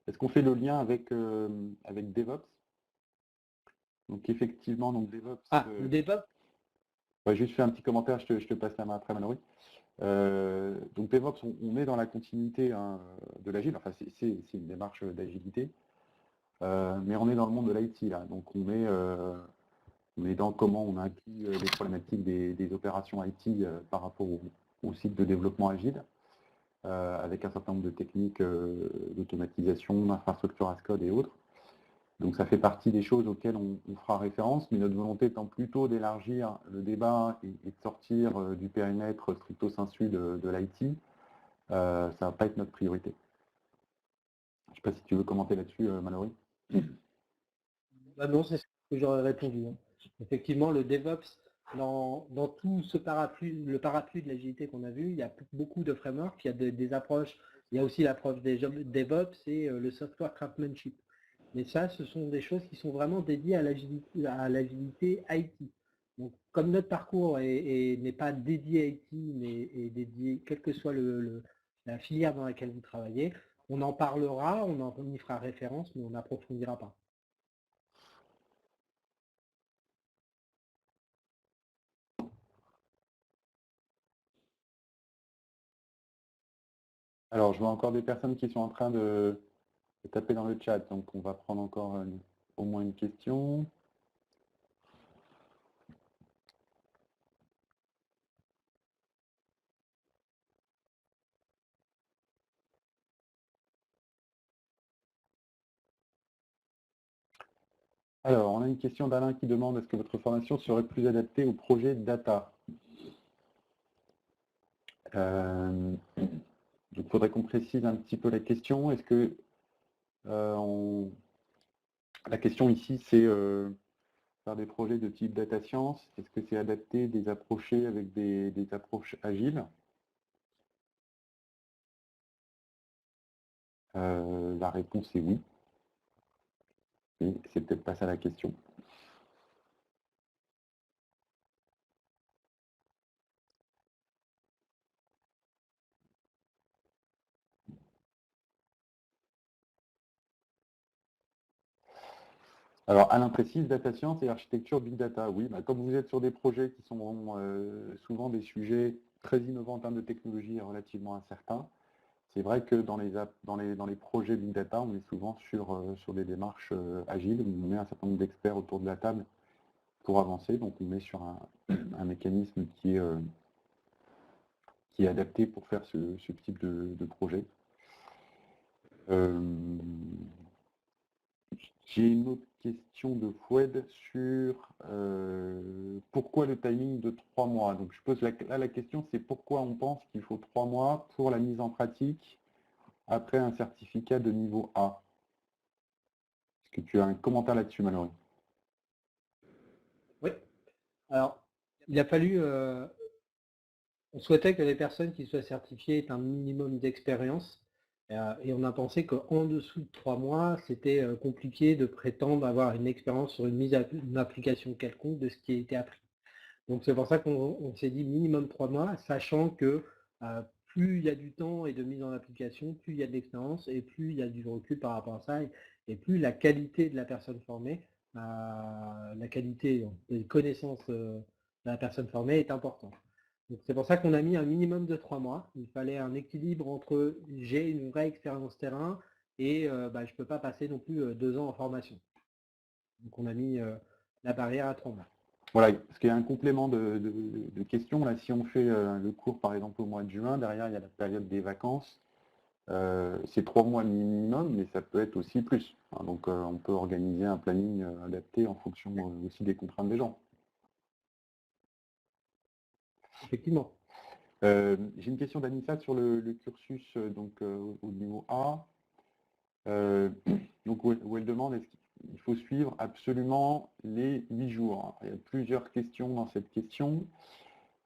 est-ce qu'on fait le lien avec DevOps? Donc effectivement, donc DevOps. Le DevOps. Ouais, juste faire un petit commentaire, je te passe la main après, Mallory. Donc DevOps, on est dans la continuité de l'agile, enfin c'est une démarche d'agilité, mais on est dans le monde de l'IT là, donc on est dans comment on inclut les problématiques des opérations IT par rapport au site de développement agile, avec un certain nombre de techniques d'automatisation, d'infrastructure as code et autres. Donc ça fait partie des choses auxquelles on fera référence, mais notre volonté étant plutôt d'élargir le débat et de sortir du périmètre stricto sensu de l'IT, ça ne va pas être notre priorité. Je ne sais pas si tu veux commenter là-dessus, Mallory. Non, c'est ce que j'aurais répondu. Effectivement, le DevOps, dans tout ce le parapluie de l'agilité qu'on a vu, il y a beaucoup de frameworks, il y a des approches, il y a aussi l'approche des DevOps et le software craftsmanship. Mais ça, ce sont des choses qui sont vraiment dédiées à l'agilité IT. Donc, comme notre parcours n'est pas dédié à IT, mais est dédié, quelle que soit la filière dans laquelle vous travaillez, on en parlera, on y fera référence, mais on n'approfondira pas. Alors, je vois encore des personnes qui sont en train de taper dans le chat, donc on va prendre encore au moins une question. Alors, on a une question d'Alain qui demande est-ce que votre formation serait plus adaptée au projet data? Donc, il faudrait qu'on précise un petit peu la question. Est-ce que la question ici, c'est faire des projets de type data science? Est-ce que c'est adapté des approcher avec des approches agiles? La réponse est oui. Mais c'est peut-être pas ça la question. Alors, Alain précise, data science et architecture big data. Oui, comme vous êtes sur des projets qui sont souvent des sujets très innovants en termes de technologie et relativement incertains, c'est vrai que dans les projets big data, on est souvent sur des démarches agiles, où on met un certain nombre d'experts autour de la table pour avancer. Donc, on met sur un mécanisme qui est adapté pour faire ce type de projet. J'ai une autre question de Foued sur pourquoi le timing de 3 mois. Donc je pose la question, c'est pourquoi on pense qu'il faut 3 mois pour la mise en pratique après un certificat de niveau A. Est-ce que tu as un commentaire là-dessus, Mallory? Oui. Alors, il a fallu... on souhaitait que les personnes qui soient certifiées aient un minimum d'expérience. Et on a pensé qu'en dessous de 3 mois, c'était compliqué de prétendre avoir une expérience sur une application quelconque de ce qui a été appris. Donc c'est pour ça qu'on s'est dit minimum 3 mois, sachant que plus il y a du temps et de mise en application, plus il y a de l'expérience et plus il y a du recul par rapport à ça, et plus la qualité de la personne formée, la qualité des connaissances de la personne formée est importante. Donc c'est pour ça qu'on a mis un minimum de 3 mois. Il fallait un équilibre entre j'ai une vraie expérience terrain et je ne peux pas passer non plus 2 ans en formation. Donc on a mis la barrière à 3 mois. Voilà, parce qu'il y a un complément de questions. Là, si on fait le cours, par exemple, au mois de juin, derrière, il y a la période des vacances. C'est 3 mois minimum, mais ça peut être aussi plus. Donc, on peut organiser un planning adapté en fonction aussi des contraintes des gens. Effectivement. J'ai une question d'Anissa sur le cursus au niveau A. Donc, où elle demande est-ce qu'il faut suivre absolument les 8 jours. Il y a plusieurs questions dans cette question.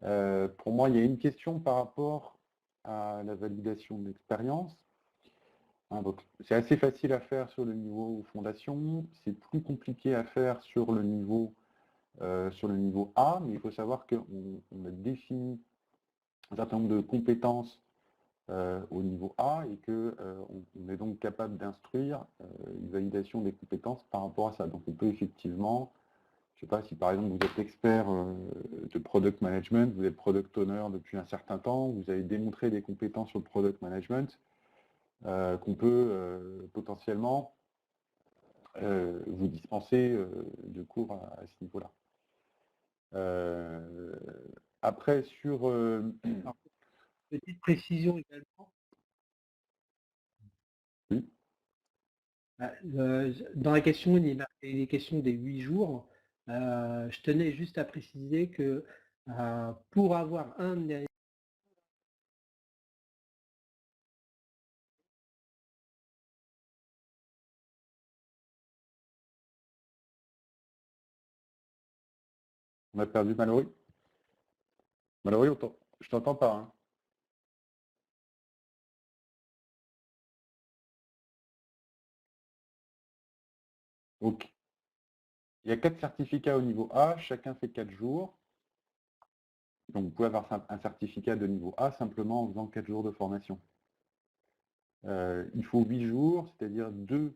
Pour moi, il y a une question par rapport à la validation de l'expérience. C'est assez facile à faire sur le niveau fondation, c'est plus compliqué à faire sur le niveau A, mais il faut savoir qu'on a défini un certain nombre de compétences au niveau A et qu'on est donc capable d'instruire une validation des compétences par rapport à ça. Donc on peut effectivement, je ne sais pas si par exemple vous êtes expert de product management, vous êtes product owner depuis un certain temps, vous avez démontré des compétences sur le product management, qu'on peut potentiellement vous dispenser de cours à ce niveau-là. Après, sur... Alors, petite précision également. Oui. Dans la question, il est question des 8 jours. Je tenais juste à préciser que pour avoir un des... On a perdu Mallory. Mallory, je t'entends pas. Hein. Ok. Il y a 4 certificats au niveau A, chacun fait 4 jours. Donc vous pouvez avoir un certificat de niveau A simplement en faisant 4 jours de formation. Il faut 8 jours, c'est-à-dire 2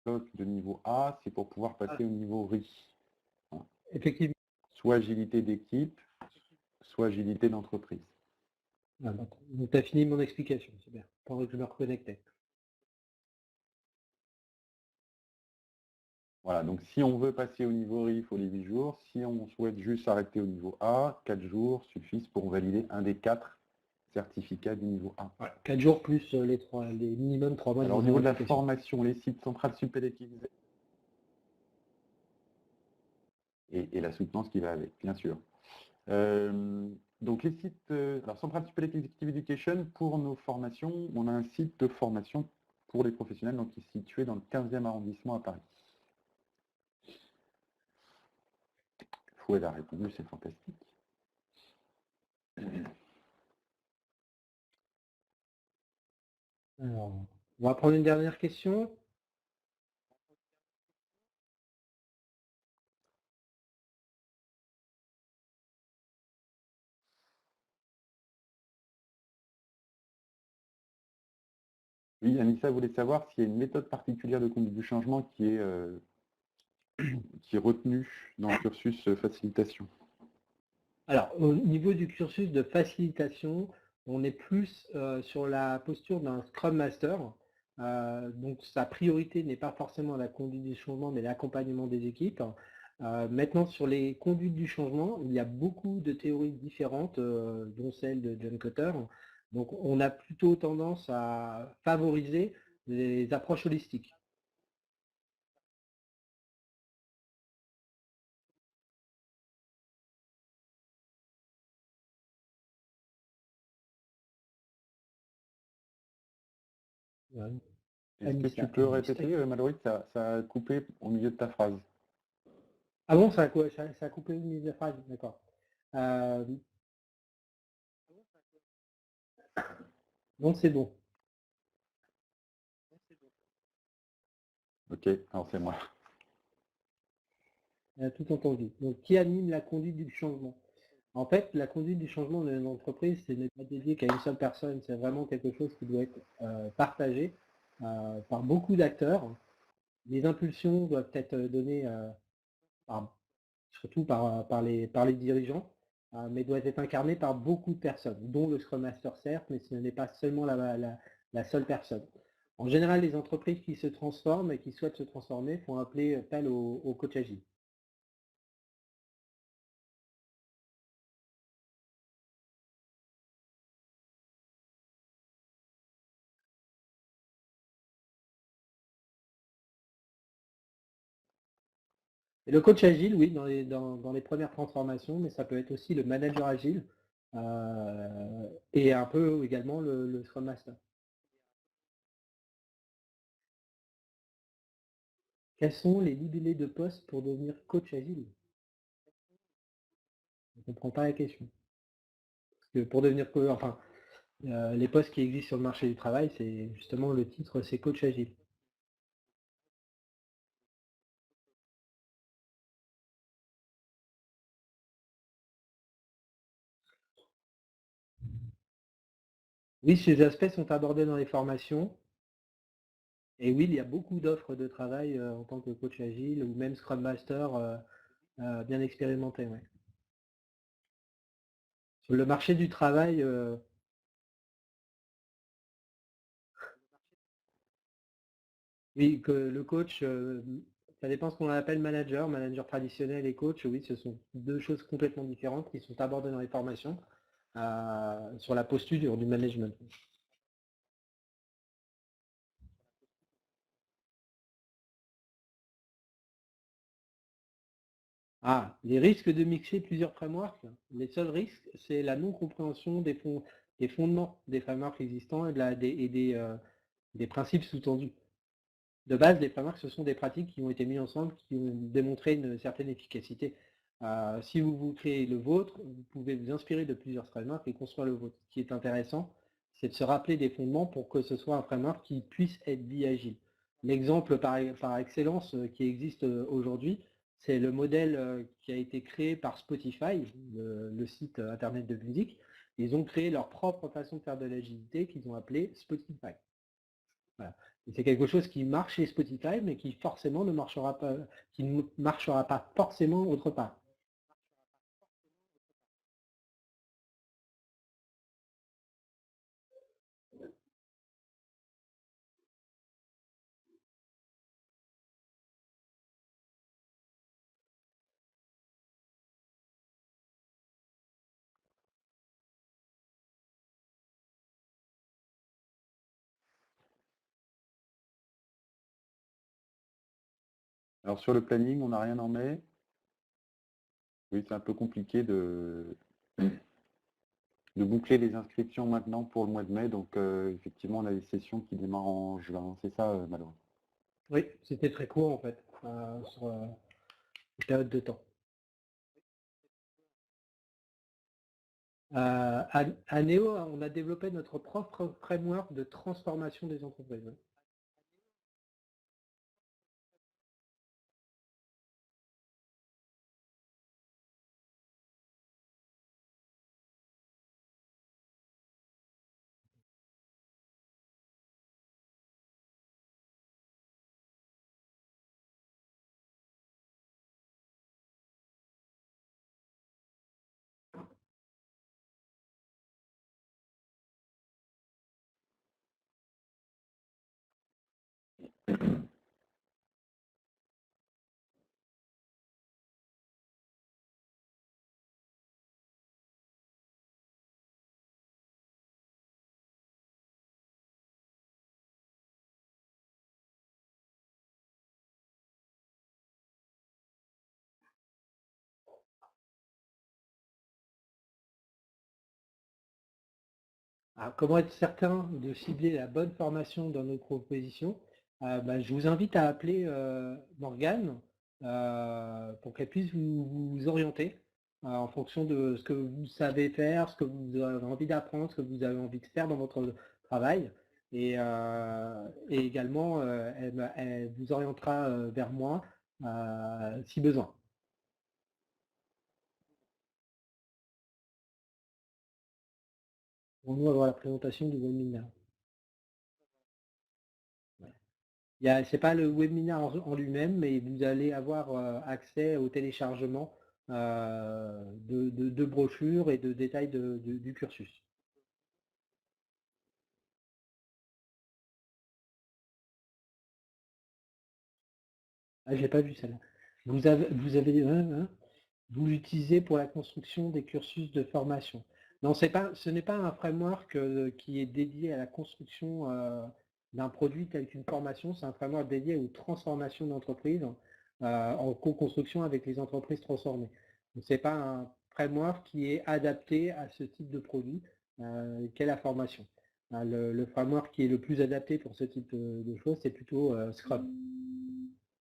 blocs de niveau A, c'est pour pouvoir passer au niveau RI. Effectivement. Soit agilité d'équipe, soit agilité d'entreprise. Donc tu as fini mon explication, c'est bien. Pendant que je me reconnectais. Voilà, donc si on veut passer au niveau RI, il faut les 8 jours. Si on souhaite juste s'arrêter au niveau A, 4 jours suffisent pour valider un des 4 certificats du niveau A. Ouais, 4 jours plus les minimum 3 mois. Alors au niveau de la formation, les sites centrales supplétives et la soutenance qui va avec, bien sûr. Donc les sites, alors Central Supply Executive Education, pour nos formations, on a un site de formation pour les professionnels donc, qui est situé dans le 15e arrondissement à Paris. Fouet a répondu, c'est fantastique. Alors, on va prendre une dernière question. Oui, Anissa voulait savoir s'il y a une méthode particulière de conduite du changement qui est retenue dans le cursus facilitation. Alors, au niveau du cursus de facilitation, on est plus sur la posture d'un Scrum Master. Donc, sa priorité n'est pas forcément la conduite du changement, mais l'accompagnement des équipes. Maintenant, sur les conduites du changement, il y a beaucoup de théories différentes, dont celle de John Kotter. Donc, on a plutôt tendance à favoriser des approches holistiques. Est-ce que tu peux répéter, Mallory, ça a coupé au milieu de ta phrase. Ah bon, ça a coupé au milieu de la phrase, d'accord. Donc c'est bon. Ok, alors c'est moi. Tout entendu. Donc qui anime la conduite du changement? En fait, la conduite du changement dans une entreprise, ce n'est pas dédié qu'à une seule personne, c'est vraiment quelque chose qui doit être partagé par beaucoup d'acteurs. Les impulsions doivent être données surtout par les dirigeants, mais doivent être incarnées par beaucoup de personnes, dont le Scrum Master certes, mais ce n'est pas seulement la seule personne. En général, les entreprises qui se transforment et qui souhaitent se transformer font appel au coach agile. Et le coach agile, oui, dans les premières transformations, mais ça peut être aussi le manager agile et un peu également le Scrum Master. Quels sont les libellés de poste pour devenir coach agile? Je ne comprends pas la question. Parce que pour devenir enfin, les postes qui existent sur le marché du travail, c'est justement le titre, c'est coach agile. Oui, ces aspects sont abordés dans les formations. Et oui, il y a beaucoup d'offres de travail en tant que coach agile ou même Scrum Master bien expérimenté. Ouais. Sur le marché du travail, oui, que le coach, ça dépend ce qu'on appelle manager, manager traditionnel et coach, oui, ce sont deux choses complètement différentes qui sont abordées dans les formations sur la posture du management. Ah, les risques de mixer plusieurs frameworks. Les seuls risques, c'est la non-compréhension des fondements des frameworks existants des principes sous-tendus. De base, les frameworks, ce sont des pratiques qui ont été mises ensemble, qui ont démontré une certaine efficacité. Si vous créez le vôtre, vous pouvez vous inspirer de plusieurs frameworks et construire le vôtre. Ce qui est intéressant, c'est de se rappeler des fondements pour que ce soit un framework qui puisse être bi-agile. L'exemple par excellence qui existe aujourd'hui, c'est le modèle qui a été créé par Spotify, le site internet de musique. Ils ont créé leur propre façon de faire de l'agilité qu'ils ont appelé Spotify. Voilà. C'est quelque chose qui marche chez Spotify, mais qui forcément qui ne marchera pas forcément autre part. Alors sur le planning, on n'a rien en mai. Oui, c'est un peu compliqué de boucler les inscriptions maintenant pour le mois de mai. Donc effectivement, on a des sessions qui démarrent en juin. C'est ça, Mallory? Oui, c'était très court en fait, sur une période de temps. À Neo, on a développé notre propre framework de transformation des entreprises. Alors, comment être certain de cibler la bonne formation dans nos propositions? Je vous invite à appeler Morgane pour qu'elle puisse vous orienter en fonction de ce que vous savez faire, ce que vous avez envie d'apprendre, ce que vous avez envie de faire dans votre travail. Et également, elle vous orientera vers moi si besoin. Pour nous avoir la présentation du webinaire. C'est pas le webinaire en lui-même, mais vous allez avoir accès au téléchargement de brochures et de détails du cursus. Ah, j'ai pas vu celle-là. Vous l'utilisez pour la construction des cursus de formation. Non, ce n'est pas un framework qui est dédié à la construction d'un produit tel qu'une formation, c'est un framework dédié aux transformations d'entreprises en co-construction avec les entreprises transformées. Ce n'est pas un framework qui est adapté à ce type de produit qu'est la formation. Le framework qui est le plus adapté pour ce type de choses, c'est plutôt Scrum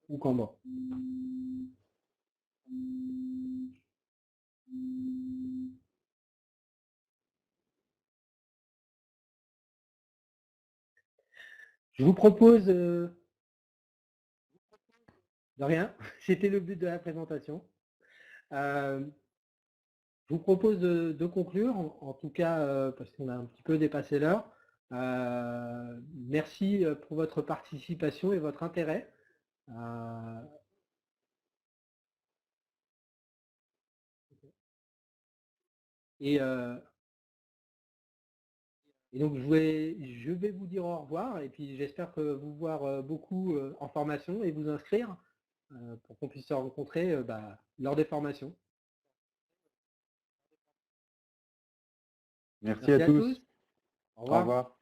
ou Kanban. Je vous propose, de rien, c'était le but de la présentation. Je vous propose de conclure, en tout cas parce qu'on a un petit peu dépassé l'heure. Merci pour votre participation et votre intérêt. Et donc je vais vous dire au revoir et puis j'espère que vous voir beaucoup en formation et vous inscrire pour qu'on puisse se rencontrer lors des formations. Merci à tous. Au revoir. Au revoir.